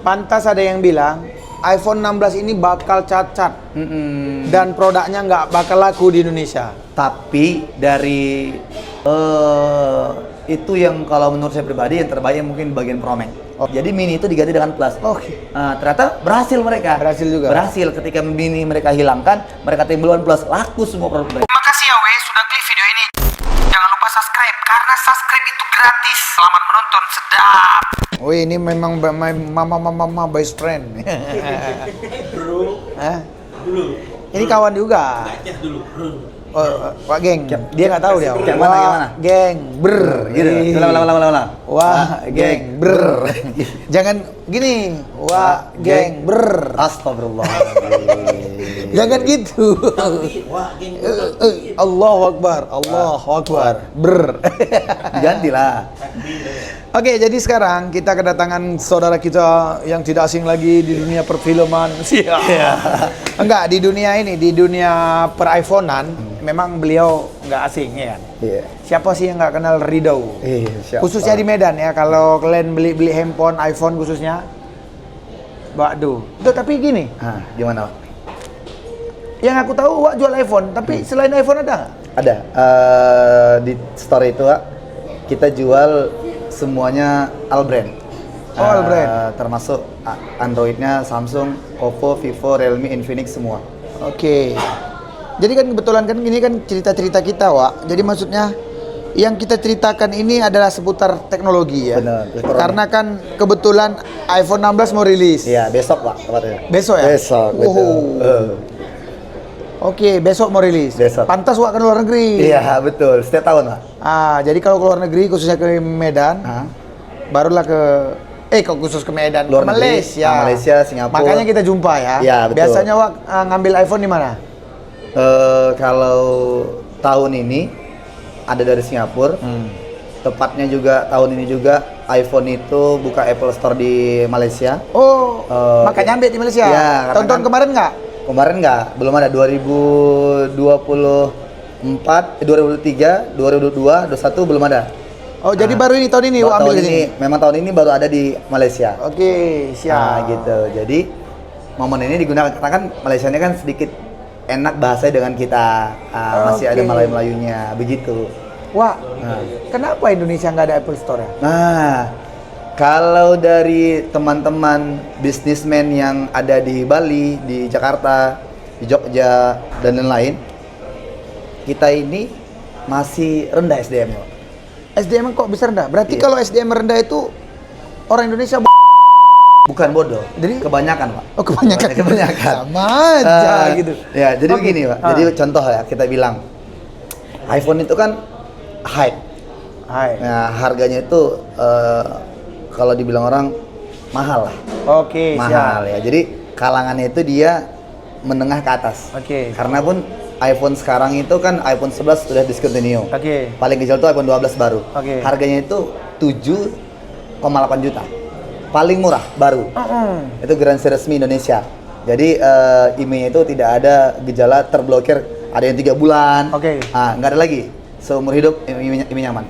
Pantas ada yang bilang iPhone 16 ini bakal cacat dan produknya nggak bakal laku di Indonesia. Tapi dari itu yang kalau menurut saya pribadi yang terbaik mungkin bagian Pro Max. Jadi Mini itu diganti dengan Plus. Ternyata berhasil mereka. Berhasil juga. Berhasil ketika Mini mereka hilangkan, mereka timbulan Plus, laku semua produk mereka. Terima kasih ya Wei sudah klik video ini. Jangan lupa subscribe karena subscribe itu gratis. Selamat menonton, sedap. Wih, ini memang mama best friend. Bro, Hah? dulu. Ini kawan juga. Cek dulu. Oh, Wah geng, dia nggak tahu dia. Kayak mana, kayak mana? Geng, Gitu. Ulang. Wah, geng, Jangan gini. Wah, geng, Astagfirullah. Jangan gitu. Wah, geng. Allahu Akbar. Gantilah. Oke, jadi sekarang kita kedatangan saudara kita yang tidak asing lagi di dunia perfilman. Enggak, di dunia ini, di dunia per-iPhone-an, memang beliau nggak asing ya kan? Iya. Siapa sih yang nggak kenal Ridho? Siapa? Khususnya di Medan ya, kalau kalian beli handphone, iPhone khususnya. Waduh, itu tapi gini, Gimana, Pak? yang aku tahu Wak jual iPhone, tapi selain iPhone ada nggak? Ada. Di store itu, Pak, kita jual semuanya all brand. All brand. Termasuk Androidnya Samsung, Oppo, Vivo, Realme, Infinix semua. Oke. Jadi kan kebetulan kan ini kan cerita-cerita kita, Wak. Jadi maksudnya yang kita ceritakan ini adalah seputar teknologi ya. Benar. Karena kan kebetulan iPhone 16 mau rilis. Iya, besok, Pak, tepatnya. Besok ya? Besok, betul. Oke, besok mau rilis. Besok. Pantas Wak ke luar negeri. Iya, betul. Setiap tahun, Pak. Jadi kalau ke luar negeri khususnya ke Medan, barulah kok khusus ke Medan, Luar ke negeri, Malaysia. Malaysia, Singapura. Makanya kita jumpa ya. Iya, betul. Biasanya Wak ngambil iPhone di mana? Kalau tahun ini ada dari Singapura. Tepatnya juga tahun ini juga iPhone itu buka Apple Store di Malaysia. Makanya ambil di Malaysia. Iya, Tahun-tahun kemarin nggak? Kemarin nggak, belum ada. 2024, 2023, 2022, 2021 belum ada. Jadi baru ini tahun ini Wak ambil tahun di ini, sini. memang tahun ini baru ada di Malaysia. Oke, siap. Gitu. Jadi momen ini digunakan karena kan Malaysia ini kan sedikit enak bahasanya dengan kita, masih ada Melayu-melayunya, begitu. Wak, kenapa Indonesia nggak ada Apple Store ya? Nah, kalau dari teman-teman bisnismen yang ada di Bali, di Jakarta, di Jogja, dan lain-lain, kita ini masih rendah SDM-nya. SDM kok bisa rendah? Berarti Iya. kalau SDM rendah itu orang Indonesia Bukan bodoh, Jadi- kebanyakan, Pak. kebanyakan. Kebanyakan. Sama aja gitu. Ya, jadi Oke. begini, Pak. Jadi contoh ya, kita bilang iPhone itu kan hype. Hai. Nah, harganya itu kalau dibilang orang mahal lah. Oke, Mahal siap. ya. Jadi kalangannya itu dia menengah ke atas. Oke. Karena pun iPhone sekarang itu kan iPhone 11 sudah discontinue. Oke. Paling kecil itu iPhone 12 baru. Oke. Harganya itu 7,8 juta. Paling murah baru. Itu garansi resmi Indonesia. Jadi IMEI-nya itu tidak ada gejala terblokir, ada yang 3 bulan. Oke. Nggak ada lagi. Seumur hidup IMEI nyaman.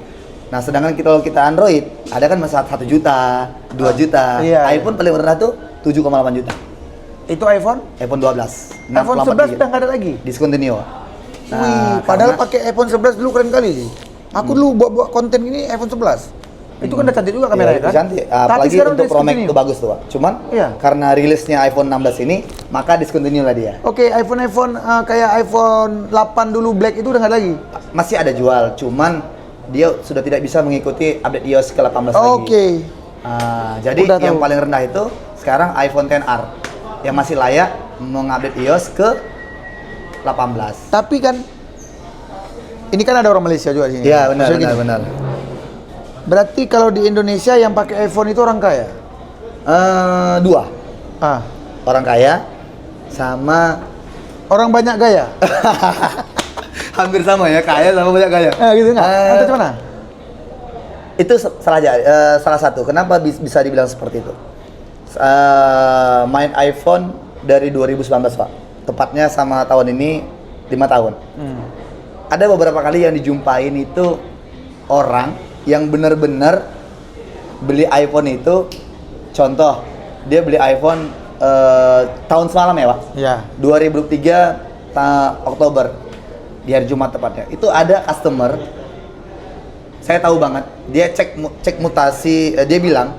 Nah, sedangkan kalau kita Android, ada kan masa 1 juta, 2 juta. Iya, iPhone paling rendah tuh 7,8 juta. Itu iPhone? iPhone 12. iPhone 11 udah nggak ada lagi. Discontinue. Wih, padahal pakai iPhone 11 dulu keren kali sih. Aku dulu buat konten ini iPhone 11. Itu kan udah cantik juga kameranya Iya, kan? itu cantik. Tapi Apalagi sekarang untuk udah Pro Max discontinue. itu bagus tuh, Pak. Cuman Iya. karena rilisnya iPhone 16 ini, maka discontinue lah dia. Oke, iPhone kayak iPhone 8 dulu Black itu udah nggak lagi. Masih ada jual, cuman dia sudah tidak bisa mengikuti update iOS ke 18 lagi. Oke. Jadi Udah yang tahu. paling rendah itu sekarang iPhone XR yang masih layak mengupdate iOS ke 18. Tapi kan ini kan ada orang Malaysia juga di sini. Iya, benar, Maksudnya benar, gini, benar. Berarti kalau di Indonesia yang pakai iPhone itu orang kaya? Dua, Ah, orang kaya sama orang banyak gaya. hampir sama ya, kaya sama banyak kaya. Gitu nggak? Atau gimana? Itu salah satu. Kenapa bisa dibilang seperti itu? Main iPhone dari 2019, Pak. Tepatnya sama tahun ini 5 tahun. Ada beberapa kali yang dijumpain itu orang yang benar-benar beli iPhone itu, contoh dia beli iPhone tahun semalam ya, Pak. Ya. 2023 Oktober di hari Jumat tepatnya. Itu ada customer, saya tahu banget, dia cek mutasi, dia bilang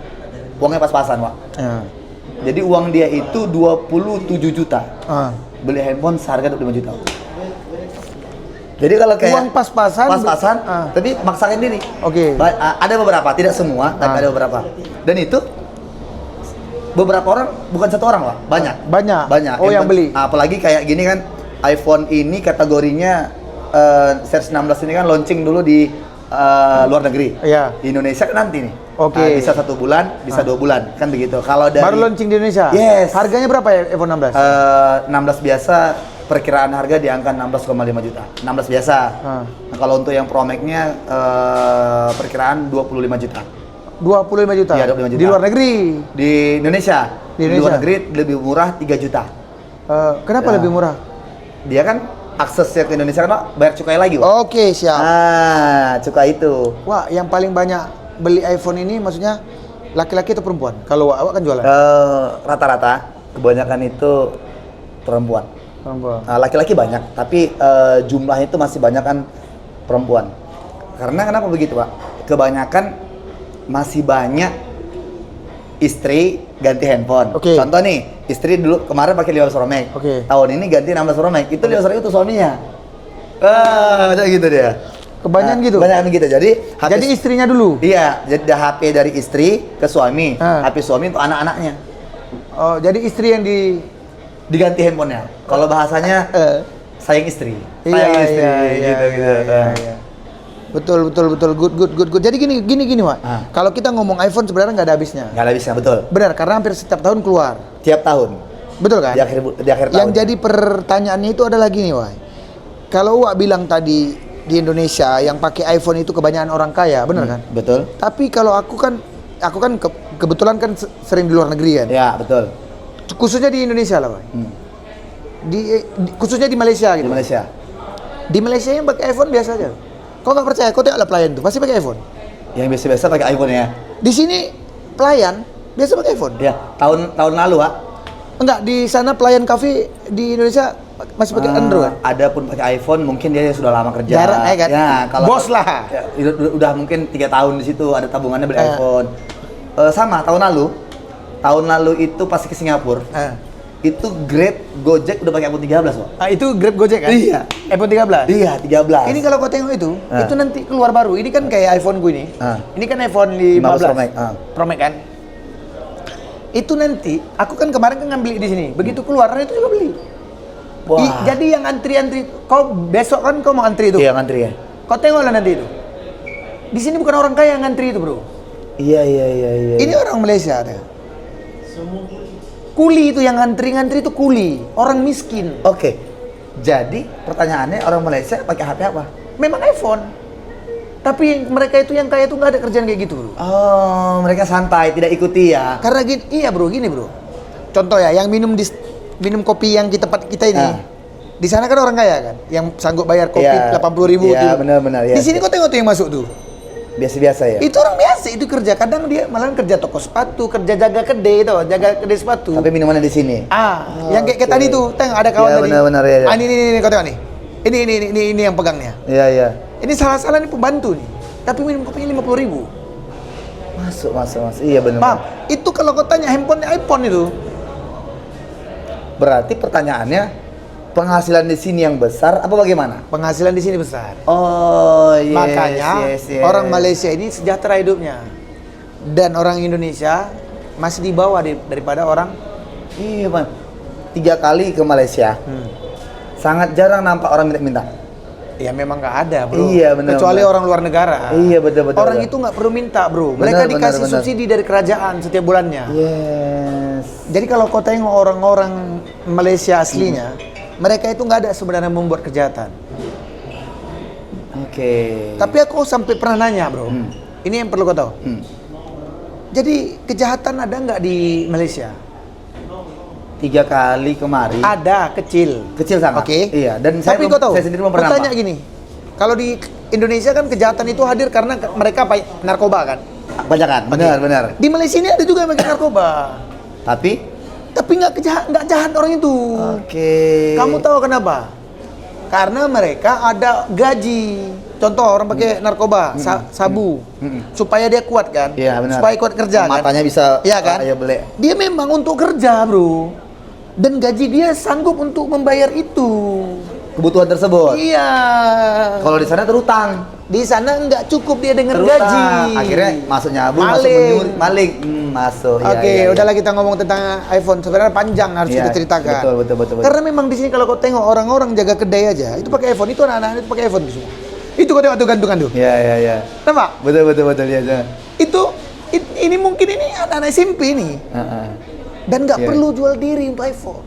uangnya pas-pasan, Pak. Ya. Jadi uang dia itu 27 juta. Beli handphone seharga 25 juta. Jadi kalau kayak Uang pas-pasan, tapi maksain diri. Oke. Ada beberapa, tidak semua, tapi ada beberapa. Dan itu beberapa orang, bukan satu orang, Pak. Banyak. Oh, yang beli. Apalagi kayak gini kan, iPhone ini kategorinya series 16 ini kan launching dulu di luar negeri. Iya. Di Indonesia kan nanti nih. Oke. Bisa 1 bulan, bisa 2 bulan, kan begitu. Kalau dari Baru launching di Indonesia? Yes. Harganya berapa ya iPhone 16? 16 biasa, perkiraan harga di angka 16,5 juta. 16 biasa. Nah, kalau untuk yang Pro Max-nya perkiraan 25 juta. 25 juta? Iya, 25 juta. Di luar negeri? Di Indonesia. Di Indonesia. Di luar negeri lebih murah 3 juta. Kenapa Ya. lebih murah? Dia kan aksesnya ke Indonesia kan, Pak, bayar cukai lagi, Pak. Oke, siap. Cukai itu. Wah, yang paling banyak beli iPhone ini maksudnya laki-laki atau perempuan? Kalau awak kan jualan? Rata-rata kebanyakan itu perempuan. Perempuan. Laki-laki banyak, tapi jumlahnya itu masih banyak kan perempuan. Karena kenapa begitu, Pak? Kebanyakan masih banyak istri ganti handphone. Oke. Contoh nih, istri dulu kemarin pakai 15 Pro Max. Oke. Tahun ini ganti 16 Pro Max. Itu 15 Pro Max itu suaminya. Macam gitu dia. Kebanyakan gitu? Kebanyakan gitu. Jadi Jadi istrinya dulu? Iya, jadi HP dari istri ke suami, HP suami untuk anak-anaknya. Oh, jadi istri yang Diganti handphonenya. Kalau bahasanya sayang istri. Iya, Sayang istri iya, gitu. iya. Betul. Good. Jadi gini, Pak. Kalau kita ngomong iPhone sebenarnya nggak ada habisnya. Nggak ada habisnya, betul. Benar, karena hampir setiap tahun keluar. Tiap tahun. Betul kan? Di akhir tahun. Yang jadi pertanyaannya itu adalah gini, Wak. Kalau Wak bilang tadi di Indonesia yang pakai iPhone itu kebanyakan orang kaya, benar kan? Betul. Tapi kalau aku kan kebetulan kan sering di luar negeri kan. Ya, betul. Khususnya di Indonesia lah, Wak. Khususnya di Malaysia gitu. Di Malaysia. Di Malaysia yang pakai iPhone biasa aja. Kau nggak percaya? Kau tengoklah pelayan tuh, pasti pakai iPhone. Yang biasa-biasa pakai iPhone ya. Di sini pelayan biasa pakai iPhone. Ya, tahun lalu, Pak. Enggak, di sana pelayan kafe di Indonesia masih pakai Android. Ada pun pakai iPhone, mungkin dia sudah lama kerja. Jarang, kan? Ya, kalau Bos lah. Ya, udah mungkin 3 tahun di situ, ada tabungannya beli iPhone. Sama tahun lalu itu pas ke Singapura. Itu Grab, Gojek udah pakai iPhone 13, Pak. Itu Grab Gojek kan? Iya. iPhone 13? Iya, 13. Ini kalau kau tengok itu nanti keluar baru. Ini kan kayak iPhone gue ini. Ini kan iPhone 15 Pro Max. Pro Max kan? Itu nanti, aku kan kemarin kan ngambil di sini. Begitu keluar, itu juga beli. Wah. Jadi yang antri-antri, kau besok kan kau mau antri itu? Iya, ngantri ya. Kau tengoklah nanti itu. Di sini bukan orang kaya yang ngantri itu, bro. Iya. Ini orang Malaysia ada. Kuli itu yang ngantri itu kuli, orang miskin. Oke. Jadi pertanyaannya, orang Malaysia pakai HP apa? Memang iPhone. Tapi mereka itu yang kaya itu nggak ada kerjaan kayak gitu, bro. Oh, mereka santai, tidak ikuti ya. Karena gini, gini bro. Contoh ya, yang minum kopi yang di tempat kita ini. Di sana kan orang kaya kan, yang sanggup bayar kopi 80.000. Iya, benar. Ya. Di sini kau tengok tuh yang masuk tuh. Biasa-biasa ya. Itu orang biasa itu kerja. Kadang dia malah kerja toko sepatu, kerja jaga kedai itu, jaga kedai sepatu. Tapi minumannya di sini. Yang kayak tadi tuh, tengok ada kawan tadi. Benar ya. Ini kau tengok nih. Ini yang pegangnya. Iya. Ini salah nih pembantu nih. Tapi minum kopinya 50.000. Masuk. Iya benar. Paham? Itu kalau kau tanya iPhone itu. Berarti pertanyaannya, penghasilan di sini yang besar apa bagaimana? Penghasilan di sini besar. Oh, yes. Makanya orang Malaysia ini sejahtera hidupnya. Dan orang Indonesia masih di bawah daripada orang. Iya, Bang. 3 kali ke Malaysia. Sangat jarang nampak orang minta-minta. Ya memang nggak ada, bro. Iya, benar. Kecuali orang luar negara. Iya, betul. Orang itu nggak perlu minta, bro. Mereka dikasih subsidi dari kerajaan setiap bulannya. Yes. Jadi kalau kau tengok orang-orang Malaysia aslinya, mereka itu nggak ada sebenarnya membuat kejahatan. Oke. Tapi aku sampai pernah nanya, bro. Ini yang perlu kau tahu. Jadi kejahatan ada nggak di Malaysia? 3 kali kemari. Ada, kecil. Kecil sangat. Oke. Iya, dan Tapi kau tahu, saya sendiri belum pernah tanya gini. Kalau di Indonesia kan kejahatan itu hadir karena mereka narkoba kan? Banyak kan? Benar. Di Malaysia ini ada juga yang pakai narkoba. Tapi nggak jahat orang itu. oke. Kamu tahu kenapa? Karena mereka ada gaji. Contoh orang pakai narkoba, sabu, supaya dia kuat kan? Iya, benar. Supaya kuat kerja kan? Matanya bisa Iya kan? ya beli. Dia memang untuk kerja, bro. Dan gaji dia sanggup untuk membayar itu. Kebutuhan tersebut. Iya. Kalau di sana terutang. Di sana nggak cukup dia dengan Terutang. gaji. Akhirnya masuk nyabu, masuk Maling. menyuri, maling. Masuk. Oke, udahlah kita ngomong tentang iPhone. Sebenarnya panjang harus Iya, kita ceritakan. betul. Karena memang di sini kalau kau tengok orang-orang jaga kedai aja, itu pakai iPhone. Itu anak-anak itu pakai iPhone semua. Itu kau tengok tuh gantungan tuh. Iya. Nampak? Betul ya. Ini mungkin ini anak-anak SMP nih. Dan nggak Iya. perlu jual diri untuk iPhone.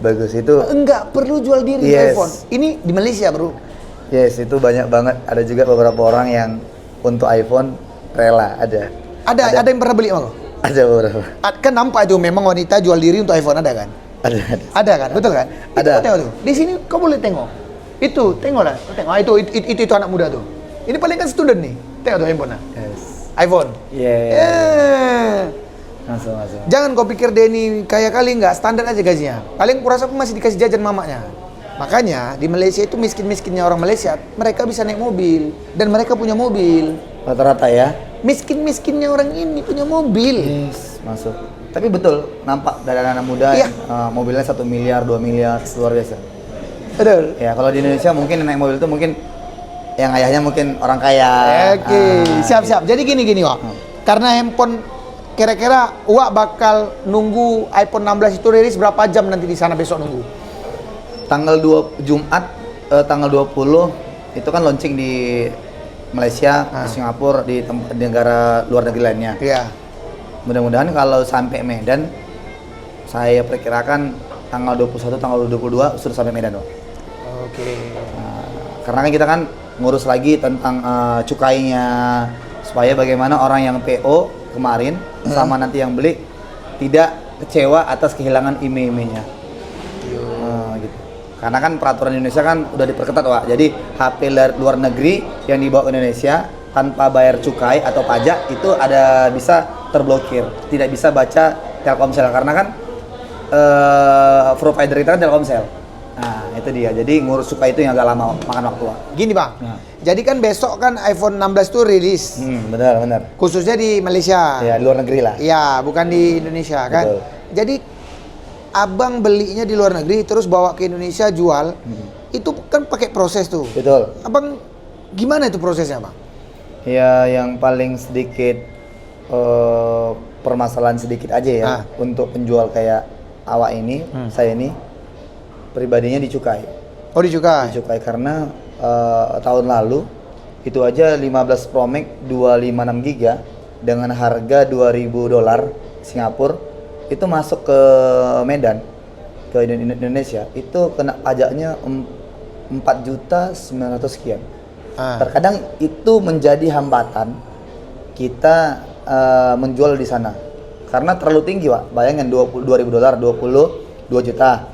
Bagus itu. Nggak perlu jual diri untuk Yes. iPhone. Ini di Malaysia, bro. Yes, itu banyak banget. Ada juga beberapa orang yang untuk iPhone rela ada. Ada yang pernah beli sama kau? Ada beberapa. Kan nampak itu memang wanita jual diri untuk iPhone, ada kan? Ada. Ada kan, betul kan? Ada. Itu kau tengok tuh. Di sini kau boleh tengok. Itu, tengoklah. Kau tengok. Itu anak muda tuh. Ini paling kan student nih. Tengok tuh handphone. Yes. iPhone. Iya. Langsung. Jangan kau pikir dia ini kaya kali, nggak standar aja gajinya. Paling kurasa aku masih dikasih jajan mamanya. Makanya di Malaysia itu miskin-miskinnya orang Malaysia, mereka bisa naik mobil dan mereka punya mobil. Rata-rata ya. Miskin-miskinnya orang ini punya mobil. Yes, masuk. Tapi betul, nampak dari anak muda Iya. mobilnya 1 miliar, 2 miliar, luar biasa. Betul. Ya, kalau di Indonesia mungkin naik mobil itu mungkin yang ayahnya mungkin orang kaya. Oke, siap-siap. Jadi gini Wak. Karena handphone kira-kira Wak bakal nunggu iPhone 16 itu rilis berapa jam nanti di sana besok nunggu? Tanggal 2 Jumat tanggal 20 itu kan launching di Malaysia, di Singapura, di negara luar negeri lainnya. Iya. Mudah-mudahan kalau sampai Medan, saya perkirakan tanggal 21, tanggal 22 sudah sampai Medan, Pak. Oke. Karena kan kita kan ngurus lagi tentang cukainya, supaya bagaimana orang yang PO kemarin sama nanti yang beli tidak kecewa atas kehilangan IMEI-nya. Gitu. Karena kan peraturan Indonesia kan udah diperketat, Pak. Jadi HP luar negeri yang dibawa ke Indonesia tanpa bayar cukai atau pajak itu ada bisa terblokir, tidak bisa baca Telkomsel karena kan provider kita kan Telkomsel. Nah, itu dia. Jadi ngurus cukai itu yang agak lama makan waktu, Pak. Gini Bang, Nah. jadi kan besok kan iPhone 16 itu rilis, Benar. khususnya di Malaysia. Ya, luar negeri lah. Iya, bukan di Indonesia kan. Betul. Jadi abang belinya di luar negeri terus bawa ke Indonesia jual, itu kan pakai proses tuh. Betul. Abang gimana itu prosesnya Bang? Ya, yang paling sedikit permasalahan sedikit aja ya untuk penjual kayak awak ini, saya ini pribadinya dicukai. Oh dicukai? Dicukai karena tahun lalu itu aja 15 Pro Max 256 GB dengan harga $2.000 Singapura itu masuk ke Medan ke Indonesia itu kena pajaknya 4.900.000 sekian. Terkadang itu menjadi hambatan kita menjual di sana karena terlalu tinggi, Pak. Bayangin $2.000 22 juta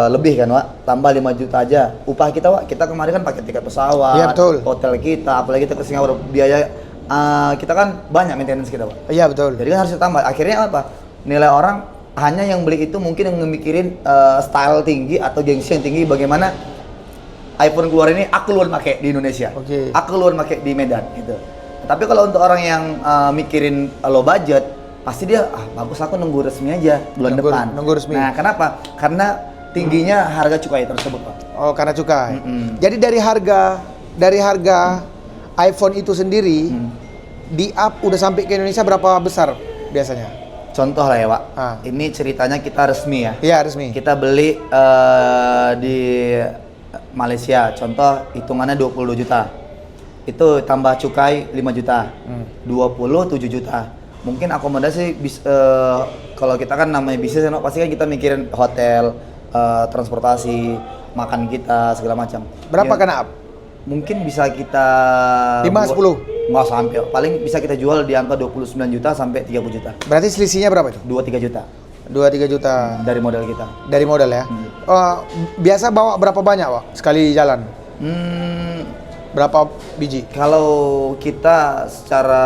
lebih kan, Pak. Tambah 5 juta aja upah kita, Pak. Kita kemarin kan pakai tiket pesawat, ya, betul. Hotel kita, apalagi kita ke Singapura, biaya kita kan banyak maintenance kita, Pak. Iya betul. Jadi kan harus ditambah. Akhirnya apa? Nilai orang hanya yang beli itu mungkin yang memikirin style tinggi atau gengsi yang tinggi, bagaimana iPhone keluar ini aku keluar pakai di Indonesia. Oke. Aku keluar pakai di Medan gitu. Tapi kalau untuk orang yang mikirin low budget, pasti dia bagus aku nunggu resmi aja bulan depan. Nunggu resmi. Nah, kenapa? Karena tingginya harga cukai tersebut, Pak. Oh, karena cukai. Jadi dari harga iPhone itu sendiri di up udah sampai ke Indonesia berapa besar biasanya? Contoh lah ya, Pak. Ini ceritanya kita resmi ya. Iya, resmi. Kita beli di Malaysia, contoh hitungannya 22 juta. Itu tambah cukai 5 juta. 27 juta. Mungkin akomodasi kalau kita kan namanya bisnis, pasti kan kita mikirin hotel, transportasi, makan kita segala macam. Berapa Ya, kena up? Mungkin bisa kita 5-10? Nggak sampai, paling bisa kita jual di angka 29 juta sampai 30 juta. Berarti selisihnya berapa itu? 2-3 juta 2-3 juta dari modal kita. dari modal ya. Biasa bawa berapa banyak, Pak? Sekali jalan? Berapa biji? Kalau kita secara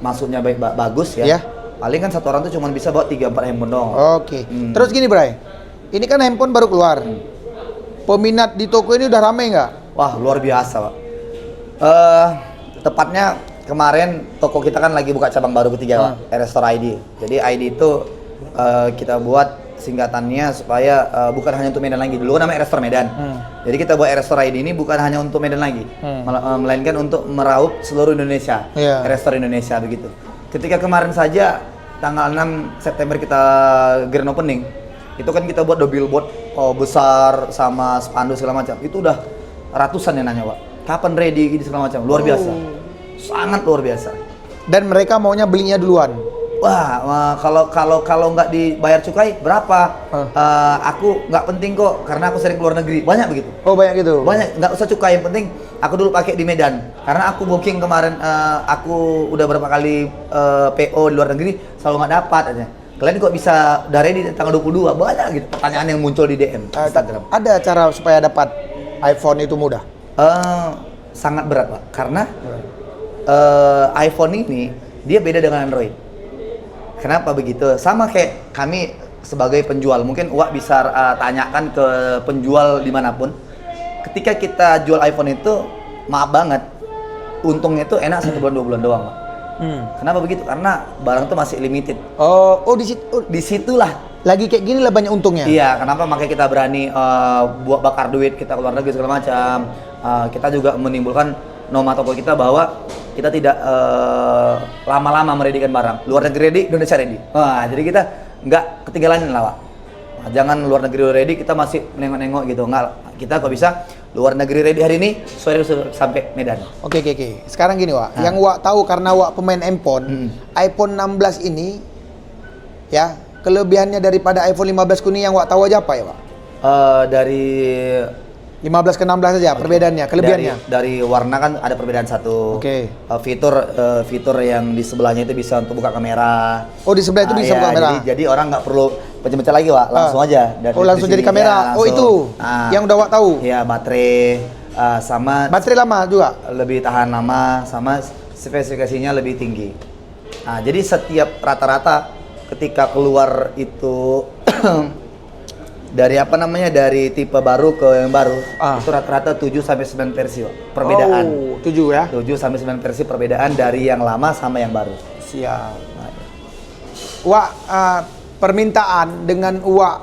masuknya bagus ya. Ya. Paling kan satu orang tuh cuma bisa bawa 3-4 handphone doang. Oke. Terus gini, Bray. Ini kan handphone baru keluar. Peminat di toko ini udah rame nggak? Wah, luar biasa, Pak. Tepatnya kemarin toko kita kan lagi buka cabang baru ketiga, Pak. Restore ID. Jadi ID itu kita buat singkatannya supaya bukan hanya untuk Medan lagi. Dulu kan namanya Restore Medan. Jadi kita buat Restore ID ini bukan hanya untuk Medan lagi, melainkan untuk meraup seluruh Indonesia. Iya. Restore Indonesia begitu. Ketika kemarin saja tanggal 6 September kita grand opening, itu kan kita buat billboard besar sama spanduk segala macam. Itu udah ratusan yang nanya, Pak. Kapan ready gitu segala macam. Luar biasa. Sangat luar biasa. Dan mereka maunya belinya duluan. Wah, kalau nggak dibayar cukai berapa? Aku nggak penting kok, karena aku sering keluar negeri. Banyak begitu. Oh, banyak gitu. Banyak, nggak usah cukai. Yang penting aku dulu pakai di Medan. Karena aku booking kemarin, aku udah berapa kali PO di luar negeri, selalu nggak dapat aja. Kalian kok bisa udah ready di tanggal 22? Banyak gitu pertanyaan yang muncul di DM Instagram. Ada cara supaya dapat iPhone itu mudah? Sangat berat, Pak. Karena iPhone ini dia beda dengan Android. Kenapa begitu? Sama kayak kami sebagai penjual, mungkin Wak bisa tanyakan ke penjual dimanapun. Ketika kita jual iPhone itu, maaf banget, untungnya itu enak 1 bulan 2 bulan doang, Pak. Kenapa begitu? Karena barang itu masih limited. Disitulah Lagi kayak gini lah banyak untungnya. iya, kenapa makanya kita berani buat bakar duit kita keluar negeri segala macam. Kita juga menimbulkan norma toko kita bahwa kita tidak lama-lama mereadykan barang. Luar negeri ready, Indonesia ready. Wah, jadi kita nggak ketinggalan lah, Pak. Nah, jangan luar negeri ready, kita masih nengok-nengok gitu. Nggak, kita kok bisa luar negeri ready hari ini, sore sampai Medan. Oke. Sekarang gini, Wak. Yang Wak tahu karena Wak pemain handphone, iPhone 16 ini ya, kelebihannya daripada iPhone 15 kuning yang Wak tahu aja apa ya, Wak? Dari 15 ke 16 saja perbedaannya, kelebihannya. Dari warna kan ada perbedaan satu. Oke. Fitur yang di sebelahnya itu bisa untuk buka kamera. Oh, di sebelah itu bisa buka kamera. Jadi orang nggak perlu pecah-pecah lagi, Wak. Langsung aja. Oh, langsung jadi kamera. Ya, oh, itu yang udah Wak tahu. Iya, baterai sama Baterai lama juga. lebih tahan lama, sama spesifikasinya lebih tinggi. Nah, jadi setiap rata-rata ketika keluar itu dari dari tipe baru ke yang baru, itu rata-rata 7 sampai 9 versi, Wak. Perbedaan. Oh, 7 ya. 7 sampai 9 versi perbedaan dari yang lama sama yang baru. Siap. Wak, permintaan dengan Wak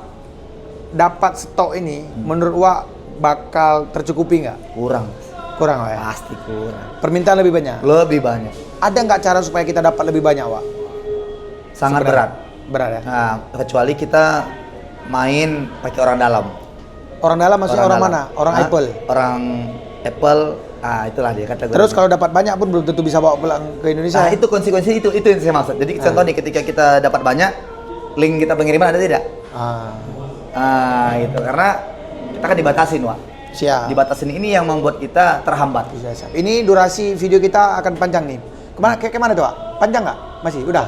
dapat stok ini, menurut Wak bakal tercukupi nggak? Kurang. Kurang, Wak ya? Pasti kurang. Permintaan lebih banyak? Lebih banyak. Ada nggak cara supaya kita dapat lebih banyak, Wak? Sangat Sebenarnya. berat. Berat ya? Nah, kecuali kita main pakai orang dalam. Orang dalam maksudnya orang dalam. mana? Orang Hah? Apple? Orang Apple, itulah dia kategori. Terus kalau dapat banyak pun belum tentu bisa bawa pulang ke Indonesia. Itu konsekuensi itu yang saya maksud. Jadi contoh nih, ketika kita dapat banyak, link kita pengiriman ada tidak? Itu karena kita kan dibatasin, Wak. Siap. Dibatasin ini yang membuat kita terhambat. Siap. Ini durasi video kita akan panjang nih. Kemana tuh, Wak? Panjang nggak? Masih? Udah?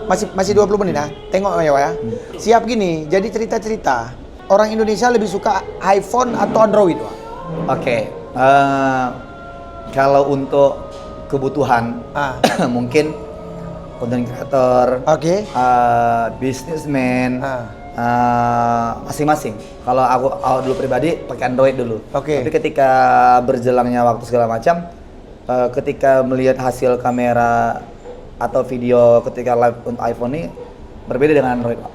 Masih 20 menit ya? Tengok ya, Wak ya. Siap gini, jadi cerita-cerita. Orang Indonesia lebih suka iPhone atau Android, Wak? Oke. Kalau untuk kebutuhan, mungkin content creator, businessman, masing-masing. Kalau aku dulu pribadi pakai Android dulu. Tapi ketika berjelangnya waktu segala macam, ketika melihat hasil kamera atau video ketika live untuk iPhone ini berbeda dengan Android, Pak.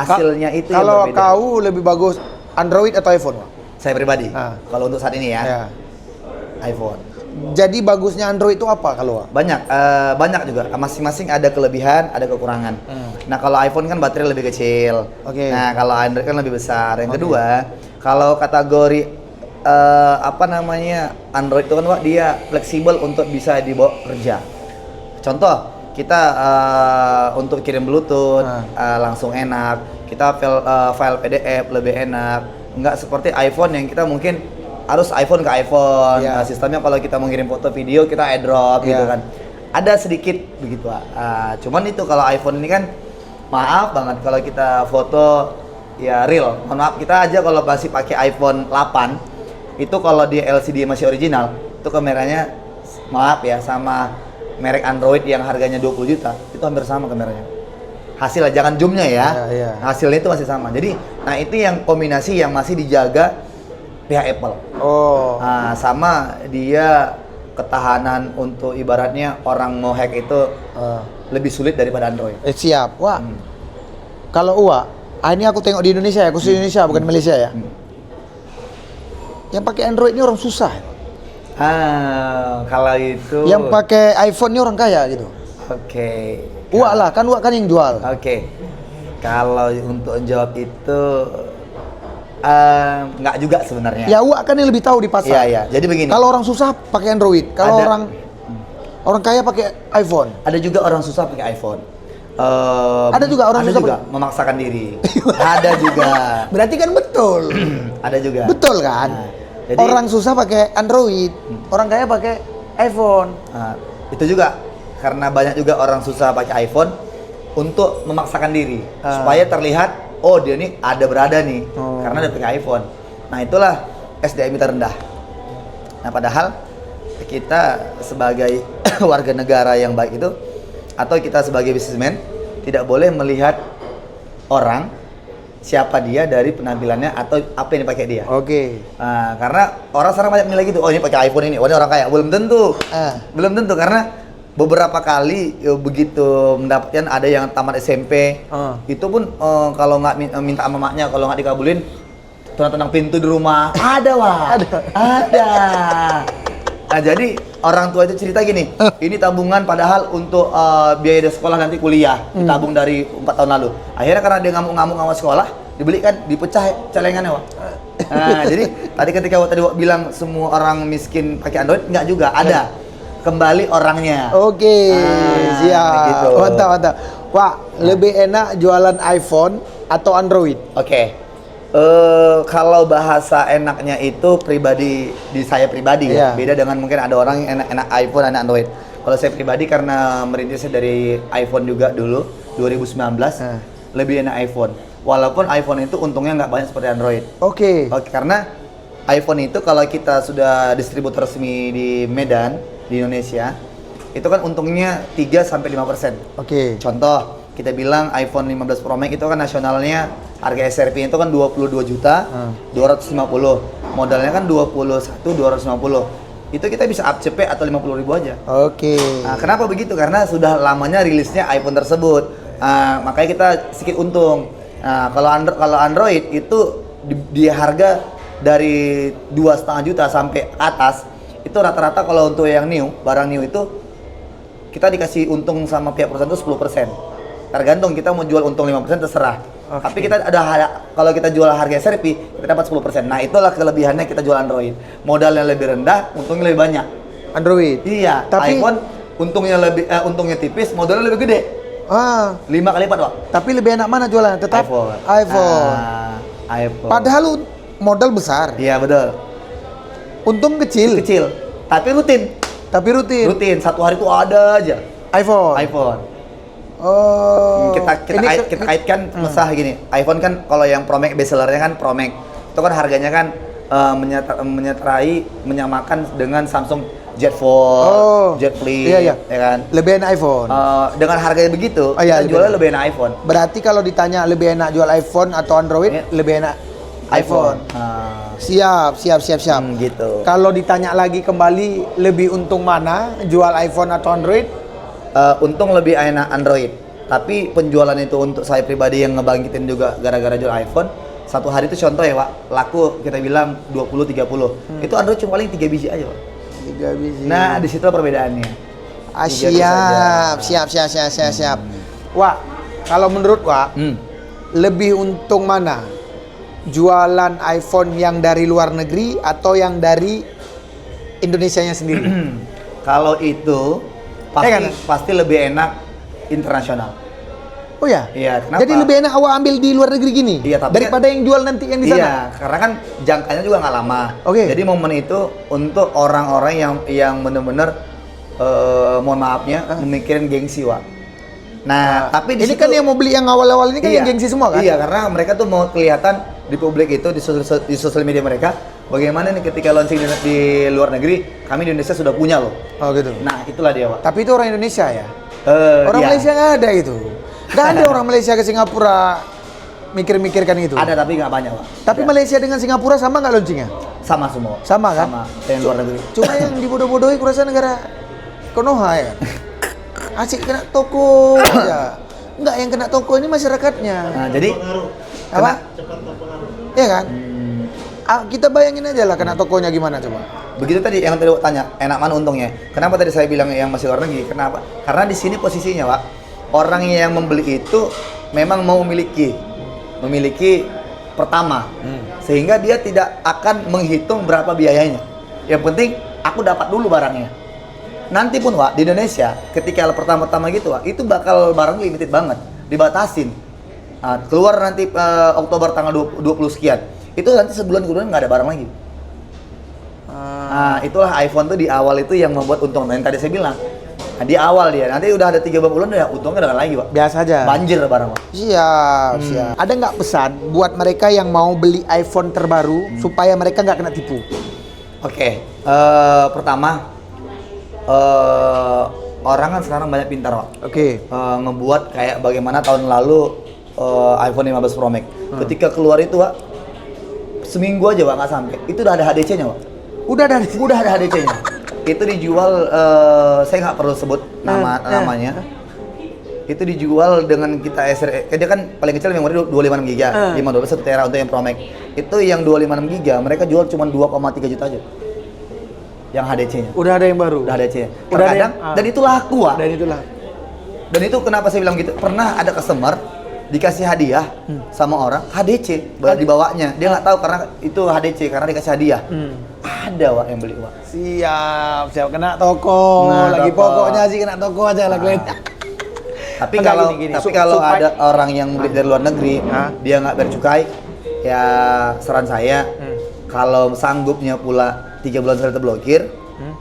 Hasilnya itu yang kalau berbeda. kau lebih bagus Android atau iPhone, Pak? Saya pribadi, kalau untuk saat ini ya, iPhone. Jadi bagusnya Android itu apa kalau? Banyak juga. Masing-masing ada kelebihan, ada kekurangan. Nah, kalau iPhone kan baterai lebih kecil. Nah, kalau Android kan lebih besar. Yang kedua, kalau kategori Android itu kan, Wak, dia fleksibel untuk bisa dibawa kerja. Contoh, kita untuk kirim Bluetooth langsung enak. Kita file PDF lebih enak. Nggak seperti iPhone yang kita mungkin harus iPhone ke iPhone. Sistemnya kalau kita mau ngirim foto video kita airdrop gitu kan. Ada sedikit begitu. Cuman itu kalau iPhone ini kan, maaf banget kalau kita foto ya real. Mohon maaf, kita aja kalau masih pakai iPhone 8 itu kalau dia LCD masih original, itu kameranya maaf ya sama merek Android yang harganya 20 juta, itu hampir sama kameranya. Hasilnya, jangan zoomnya ya. Iya. Hasilnya itu masih sama. Jadi, nah itu yang kombinasi yang masih dijaga pihak Apple. Oh. Nah, sama dia ketahanan untuk ibaratnya orang mau hack itu lebih sulit daripada Android. Siap. Wah. Kalau ini aku tengok di Indonesia ya, khusus Indonesia bukan Malaysia ya. Yang pakai Android ini orang susah. Kalau itu Yang pakai iPhone ini orang kaya gitu. Oke. Lah, kan kan yang jual. Oke. Kalau untuk jawab itu nggak juga sebenarnya. Ya kan yang lebih tahu di pasar. Iya. Jadi begini. Kalau orang susah pakai Android, kalau Ada. orang kaya pakai iPhone. Ada juga orang susah pakai iPhone. Ada juga orang ada susah juga memaksakan diri. Ada juga. Berarti kan betul. Ada juga. Betul kan? Nah, jadi Orang susah pakai Android, orang kaya pakai iPhone. Itu juga karena banyak juga orang susah pakai iPhone untuk memaksakan diri supaya terlihat dia nih ada berada nih karena dia pakai iPhone. Nah, itulah SDM kita rendah. Nah, padahal kita sebagai warga negara yang baik itu atau kita sebagai businessman tidak boleh melihat orang siapa dia dari penampilannya atau apa yang dipakai dia. Oke. Nah, karena orang sekarang banyak nilai gitu. Ini pakai iPhone ini, ini orang kaya. Belum tentu. Belum tentu karena beberapa kali begitu mendapatkan ada yang tamat SMP. Itu pun kalau nggak minta sama maknya, kalau nggak dikabulin, tenang pintu di rumah. Ada. Nah, jadi orang tua itu cerita gini, ini tabungan padahal untuk biaya sekolah nanti kuliah, ditabung dari 4 tahun lalu. Akhirnya karena dia ngamuk-ngamuk sama sekolah, dibelikan, dipecah celengannya, Wak. Nah, jadi tadi ketika tadi Wak bilang semua orang miskin pakai Android, enggak juga, ada. Kembali orangnya. Oke, siap. Gitu. Mantap. Wak, lebih enak jualan iPhone atau Android? Oke. Kalau bahasa enaknya itu di saya pribadi ya. Beda dengan mungkin ada orang yang enak iPhone, enak Android. Kalau saya pribadi karena merintisnya dari iPhone juga dulu 2019 lebih enak iPhone. Walaupun iPhone itu untungnya nggak banyak seperti Android. Oke. Karena iPhone itu kalau kita sudah distributor resmi di Medan di Indonesia, itu kan untungnya 3-5%. Oke. Contoh, kita bilang iPhone 15 Pro Max itu kan nasionalnya harga SRP itu kan 22 juta 250. Modalnya kan 21.250. Itu kita bisa up CP atau 50.000 aja. Oke. Nah, kenapa begitu? Karena sudah lamanya rilisnya iPhone tersebut. Makanya kita sedikit untung. Kalau Android itu di harga dari 2,5 juta sampai atas itu rata-rata kalau untuk yang new, barang new itu kita dikasih untung sama pihak perusahaan itu 10%. Tergantung kita mau jual untung 5% terserah. Tapi kita kalau kita jual harga SRP, kita dapat 10%. Nah, itulah kelebihannya kita jual Android. Modalnya lebih rendah, untungnya lebih banyak. Android. Iya, Tapi iPhone untungnya tipis, modalnya lebih gede. 5 kali lipat, Pak. Tapi lebih enak mana jualan? Tetap iPhone. iPhone. Padahal modal besar. Iya, betul. Untung kecil. Tapi rutin. Rutin, satu hari itu ada aja iPhone. Oh. Kita kaitkan mesah gini. iPhone kan kalau yang Pro Max bestsellernya kan Pro Max. Itu kan harganya kan menyamakan dengan Samsung Z Fold, Z Flip, iya. ya kan? Lebih enak iPhone. Dengan harganya begitu, kita jualnya lebih enak iPhone. Berarti kalau ditanya lebih enak jual iPhone atau Android, lebih enak iPhone. Siap. Gitu. Kalau ditanya lagi kembali, lebih untung mana jual iPhone atau Android? Untung lebih enak Android. Tapi penjualan itu untuk saya pribadi yang ngebangkitin juga gara-gara jual iPhone. Satu hari itu contoh ya, Pak, laku kita bilang 20-30. Itu Android cuma paling 3 biji aja, Pak. 3 biji. Nah, di situ perbedaannya. Siap. Wah, kalau menurut Wak, lebih untung mana? Jualan iPhone yang dari luar negeri atau yang dari Indonesianya sendiri? Kalau itu pasti lebih enak internasional. Oh ya? Iya, kenapa? Jadi lebih enak awak ambil di luar negeri gini? Iya, tapi daripada yang jual nanti yang di sana? Iya, karena kan jangkanya juga nggak lama. Oke. Jadi momen itu untuk orang-orang yang benar-benar mohon maafnya memikirin gengsi, Wak. Nah, tapi ini kan yang mau beli yang awal-awal ini kan yang gengsi semua kan? Iya, karena mereka tuh mau kelihatan di publik itu di sosial media mereka bagaimana nih ketika launching di luar negeri, kami di Indonesia sudah punya loh. Oh gitu. Nah, itulah dia, Pak. Tapi itu orang Indonesia ya? Orang Iya. Malaysia nggak ada itu. Nggak ada orang Malaysia ke Singapura mikir-mikirkan itu. Ada tapi nggak banyak, Pak. Tapi Ada. Malaysia dengan Singapura sama nggak launchingnya? Sama semua. Sama kan? Sama yang luar negeri. Cuma yang dibodoh-bodohi kurasa negara Konoha ya. Asik kena toko aja. Enggak, yang kena toko ini masyarakatnya. Nah, jadi Apa? Iya kan? Kita bayangin aja lah kena tokonya gimana coba. begitu tadi yang tadi tanya, enak mana untungnya? Kenapa tadi saya bilang yang masih luar negeri? Kenapa? Karena di sini posisinya, Pak, orang yang membeli itu memang mau memiliki pertama, sehingga dia tidak akan menghitung berapa biayanya. Yang penting aku dapat dulu barangnya. Nanti pun, Wak, di Indonesia ketika pertama-tama gitu, Wak, itu bakal barang limited banget, dibatasin. Nah, keluar nanti Oktober tanggal 20 sekian. Itu nanti sebulan kemudian nggak ada barang lagi. Nah, itulah iPhone tuh di awal itu yang membuat untung. Yang tadi saya bilang, nah, di awal dia, nanti udah ada 3 bulan ya untungnya udah nggak lagi, Pak. Biasa aja. Banjir barang, Pak. Siap, siap. Ada nggak pesan buat mereka yang mau beli iPhone terbaru supaya mereka nggak kena tipu? Oke, pertama orang kan sekarang banyak pintar, Pak. Oke. Ngebuat kayak bagaimana tahun lalu iPhone 15 Pro Max. Ketika keluar itu, Pak, seminggu aja, Pak, nggak sampai. Itu udah ada HDC-nya, Pak. Udah ada. Udah ada HDC-nya. Itu dijual, saya nggak perlu sebut namanya. Itu dijual dengan kita dia kan paling kecil memori 256 GB, 512 1 tera untuk yang Pro Max. Itu yang 256 GB mereka jual cuma 2,3 juta aja. Yang HDC-nya. Udah ada yang baru. Udah HDC-nya. Udah ada Terkadang dan itu laku, Wak. Dan itulah. Dan itu kenapa saya bilang gitu? Pernah ada customer dikasih hadiah sama orang HDC dibawanya. Dia nggak tahu karena itu HDC karena dikasih hadiah. Ada, Wak, yang beli, Wak. Siap, kena toko. Nah, Lagi toko. pokoknya sih kena toko aja lah kalian. Tapi Enggak, kalau gini. tapi kalau Supaya- ada orang yang beli dari luar negeri, dia nggak bayar cukai, ya saran saya kalau sanggupnya pula 3 bulan sudah terblokir,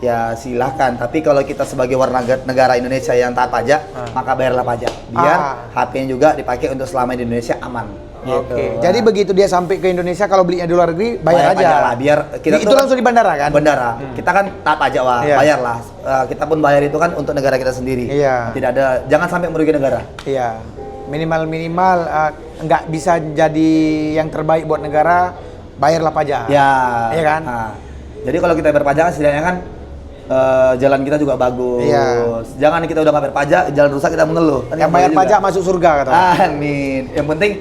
ya silahkan. Tapi kalau kita sebagai warga negara Indonesia yang taat pajak, maka bayarlah pajak. Biar HP-nya juga dipakai untuk selama di Indonesia aman. Oke. Gitu. Jadi begitu dia sampai ke Indonesia kalau belinya di luar negeri bayar pajak aja. lah, biar kita itu tuh- langsung di bandara kan? Bandara. Kita kan taat pajak, Wak. Iya. Bayarlah. Kita pun bayar itu kan untuk negara kita sendiri. Iya. Tidak ada, jangan sampai merugikan negara. Iya. Minimal nggak bisa jadi yang terbaik buat negara, bayarlah pajak. Ya. Iya kan? Nah, jadi kalau kita bayar pajak setidaknya kan jalan kita juga bagus. Iya. Jangan kita udah nggak bayar pajak, jalan rusak kita mengeluh. Kan Yang nggak bayar boleh pajak juga. masuk surga kata. Amin. Yang penting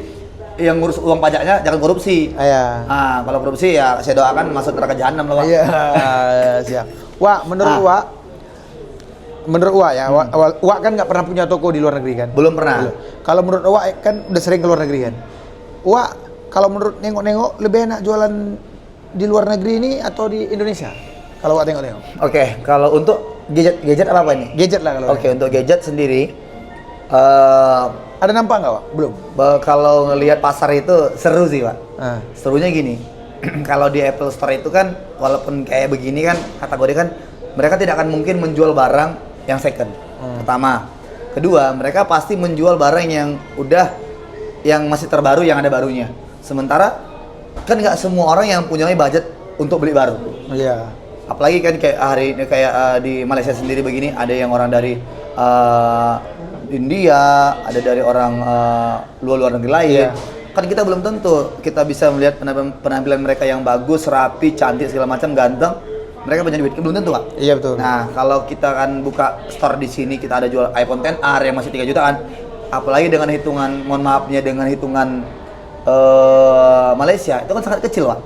yang ngurus uang pajaknya jangan korupsi. Iya. Ah, kalau korupsi ya saya doakan masuk neraka jahanam lah, Pak. Iya, siap. Wak, menurut Wak ya, Wak kan nggak pernah punya toko di luar negeri kan? Belum pernah. Belum. Kalau menurut Wak kan udah sering ke luar negeri kan? Wak, kalau menurut nengok-nengok lebih enak jualan di luar negeri ini atau di Indonesia? Kalau Wak tengok-tengok. Oke, kalau untuk gadget apa ini? Gadget lah kalau. Oke, untuk gadget sendiri Ada nampak nggak Wak? Belum. kalau ngelihat pasar itu seru sih, Pak. Ah. Serunya gini, kalau di Apple Store itu kan walaupun kayak begini kan kategori kan mereka tidak akan mungkin menjual barang yang second. Pertama, kedua mereka pasti menjual barang yang yang masih terbaru yang ada barunya. Sementara kan nggak semua orang yang punya budget untuk beli baru. Iya. Apalagi kan kayak hari ini di Malaysia sendiri begini ada yang orang dari India, ada dari orang luar negeri lain. Iya. Kan kita belum tentu kita bisa melihat penampilan mereka yang bagus, rapi, cantik segala macam, ganteng. Mereka punya duit, belum tentu, Pak. Iya betul. Nah, kalau kita kan buka store di sini kita ada jual iPhone XR yang masih 3 jutaan. Apalagi dengan hitungan, mohon maafnya dengan hitungan Malaysia itu kan sangat kecil, Pak.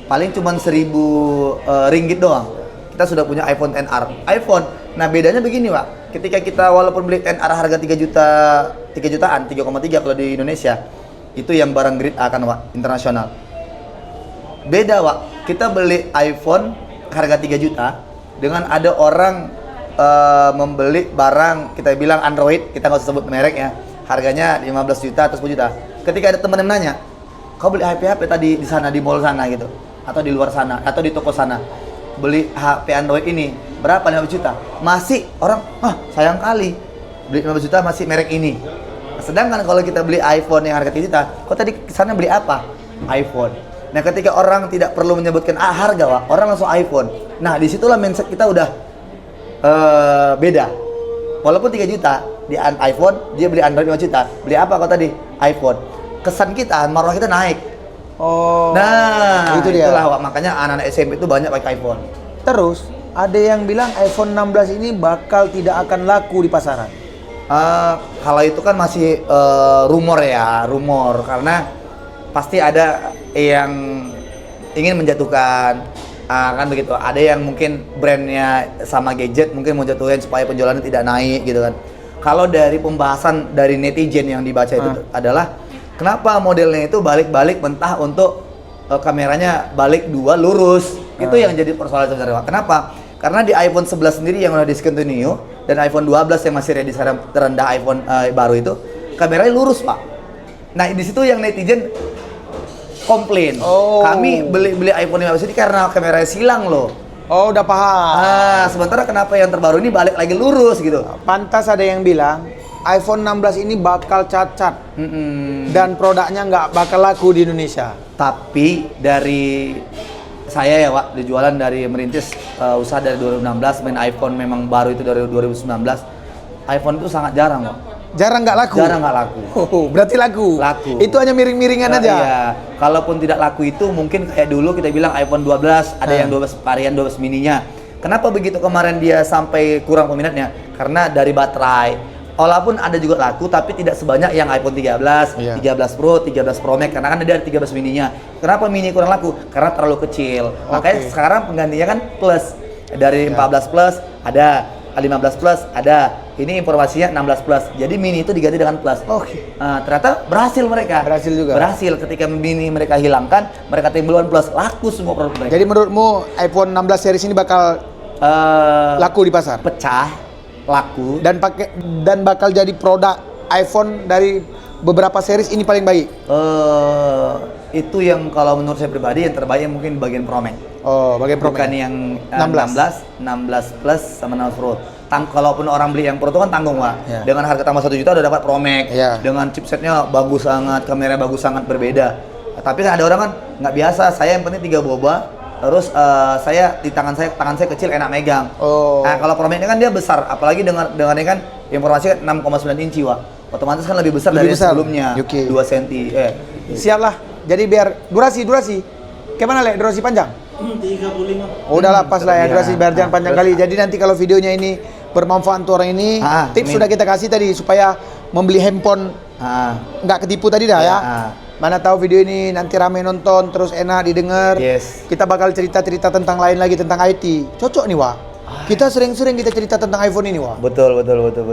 Paling cuma 1.000 ringgit doang. Kita sudah punya iPhone XR. iPhone. Nah, bedanya begini, Pak. Ketika kita walaupun beli XR harga 3 jutaan, 3,3 kalau di Indonesia. Itu yang barang grade A kan, Pak, internasional. Beda, Pak. Kita beli iPhone harga 3 juta dengan ada orang membeli barang kita bilang Android, kita nggak usah sebut merek ya. Harganya 15 juta atau 10 juta. Ketika ada teman yang nanya, "Kau beli HP tadi di sana di mall sana gitu atau di luar sana atau di toko sana?" Beli HP Android ini berapa? 15 juta. Masih orang, sayang kali. Beli 15 juta masih merek ini. Sedangkan kalau kita beli iPhone yang harga 3 juta, kok tadi ke sana beli apa? iPhone. Nah, ketika orang tidak perlu menyebutkan harga, Wak, orang langsung iPhone. Nah, disitulah mindset kita udah beda. Walaupun 3 juta di iPhone, dia beli Android 5 juta. Beli apa kau tadi? iPhone. Kesan kita, marwah kita naik. Oh. Nah, itu dia. itulah, Wak, makanya anak-anak SMP itu banyak pakai iPhone. Terus ada yang bilang iPhone 16 ini bakal tidak akan laku di pasaran. Kalau itu kan masih rumor ya, rumor, karena pasti ada yang ingin menjatuhkan, kan begitu. Ada yang mungkin brandnya sama gadget mungkin mau jatuhin supaya penjualannya tidak naik gitu kan. Kalau dari pembahasan dari netizen yang dibaca itu adalah kenapa modelnya itu balik-balik mentah untuk kameranya balik 2 lurus. Itu yang jadi persoalan sebenarnya. Kenapa? Karena di iPhone 11 sendiri yang udah discontinue dan iPhone 12 yang masih ready terendah iPhone baru itu kameranya lurus, Pak. Nah, di situ yang netizen komplain. Oh. Kami beli iPhone 15 ini karena kameranya silang loh. Oh, udah paham. Sementara kenapa yang terbaru ini balik lagi lurus gitu? Pantas ada yang bilang iPhone 16 ini bakal cacat dan produknya nggak bakal laku di Indonesia. Tapi dari saya ya, Wak, dijualan dari merintis usaha dari 2016, main iPhone memang baru itu dari 2019. iPhone itu sangat jarang, Wak. Jarang nggak laku? Jarang nggak laku. Oh, berarti laku? Laku. Itu hanya miring-miringan aja? Iya. Kalaupun tidak laku itu mungkin kayak dulu kita bilang iPhone 12, ada yang 12 varian 12 mininya. Kenapa begitu kemarin dia sampai kurang peminatnya? Karena dari baterai. Walaupun ada juga laku, tapi tidak sebanyak yang iPhone 13, 13 Pro, 13 Pro Max. Karena kan ada 13 mininya. Kenapa mini kurang laku? Karena terlalu kecil. Makanya sekarang penggantinya kan Plus. Dari 14 Plus ada, 15 Plus ada. Ini informasinya 16 Plus. Jadi mini itu diganti dengan Plus. Ternyata berhasil mereka. Berhasil juga. Berhasil ketika mini mereka hilangkan, mereka timbulkan Plus. Laku semua produk mereka. Jadi menurutmu iPhone 16 series ini bakal laku di pasar? Pecah, laku. Dan bakal jadi produk iPhone dari beberapa series ini paling baik? Itu yang kalau menurut saya pribadi yang terbaik mungkin bagian Pro Max. Oh, bagian Pro Max. Bukan yang 16 Plus sama 16 Pro. Kalaupun orang beli yang Pro itu kan tanggung, Pak. Ya. Dengan harga tambah 1 juta udah dapat Pro Max. Ya. Dengan chipsetnya bagus sangat, kamera bagus sangat berbeda. Tapi kan ada orang kan nggak biasa, saya yang penting 3 boba, terus saya di tangan saya kecil enak megang. Oh. Nah, kalau Pro Max ini kan dia besar, apalagi dengan ini kan informasi 6,9 inci, Wak. Otomatis kan lebih besar dari sebelumnya. 2 cm. Siap lah. Jadi biar durasi. Gimana, Le? Durasi panjang? 35. Oh, udahlah pas lah ya, Iya. durasi biar jangan panjang kali. Jadi nanti kalau videonya ini bermanfaat untuk orang ini, tips sudah kita kasih tadi supaya membeli handphone nggak ketipu tadi dah ya. Mana tahu video ini nanti rame nonton, terus enak didengar. Yes. Kita bakal cerita-cerita tentang lain lagi tentang IT. Cocok nih, Wak. Kita sering-sering kita cerita tentang iPhone ini, Wak. Betul.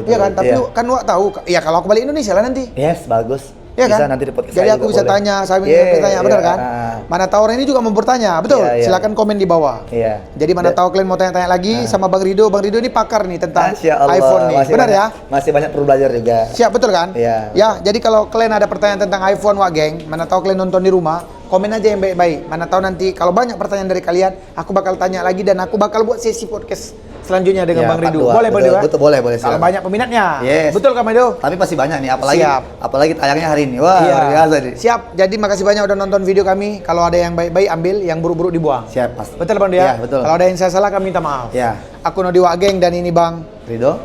Iya kan? Tapi kan Wak tahu, ya kalau aku balik Indonesia lah nanti. Yes, bagus. Iya Bisa kan? nanti di podcast Jadi saya aku juga bisa boleh. tanya, saya bisa tanya, benar kan? Ah. Mana tahu orang ini juga mau bertanya, betul? Iya. Silakan komen di bawah. Iya. Jadi mana tahu kalian mau tanya-tanya lagi sama Bang Rido. Bang Rido ini pakar nih tentang Masya Allah, iPhone nih, masih benar banyak, ya? Masih banyak perlu belajar juga. Siap, betul kan? Iya. Ya, jadi kalau kalian ada pertanyaan tentang iPhone, Wak geng, mana tahu kalian nonton di rumah, komen aja yang baik-baik. Mana tahu nanti kalau banyak pertanyaan dari kalian, aku bakal tanya lagi dan aku bakal buat sesi podcast selanjutnya dengan Ya, Bang Rido. part 2. Boleh, Bang Rido? Betul, boleh. Kalau silakan. banyak peminatnya. Yes. Betul kan, Bang Rido? Tapi pasti banyak nih, Siap. apalagi tayangnya hari ini. Wah, Iya. luar biasa nih. Siap. Jadi makasih banyak udah nonton video kami. Kalau ada yang baik-baik ambil, yang buruk-buruk dibuang. Siap, pasti. Betul Bang Rido ya? Iya, betul. Kalau ada yang saya salah kami minta maaf. Ya. Aku Nodi Wak geng dan ini Bang. Rido.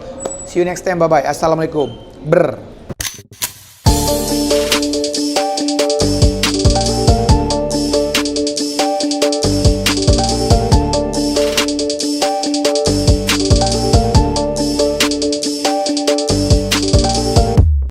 See you next time. Bye bye. Assalamualaikum. Brr.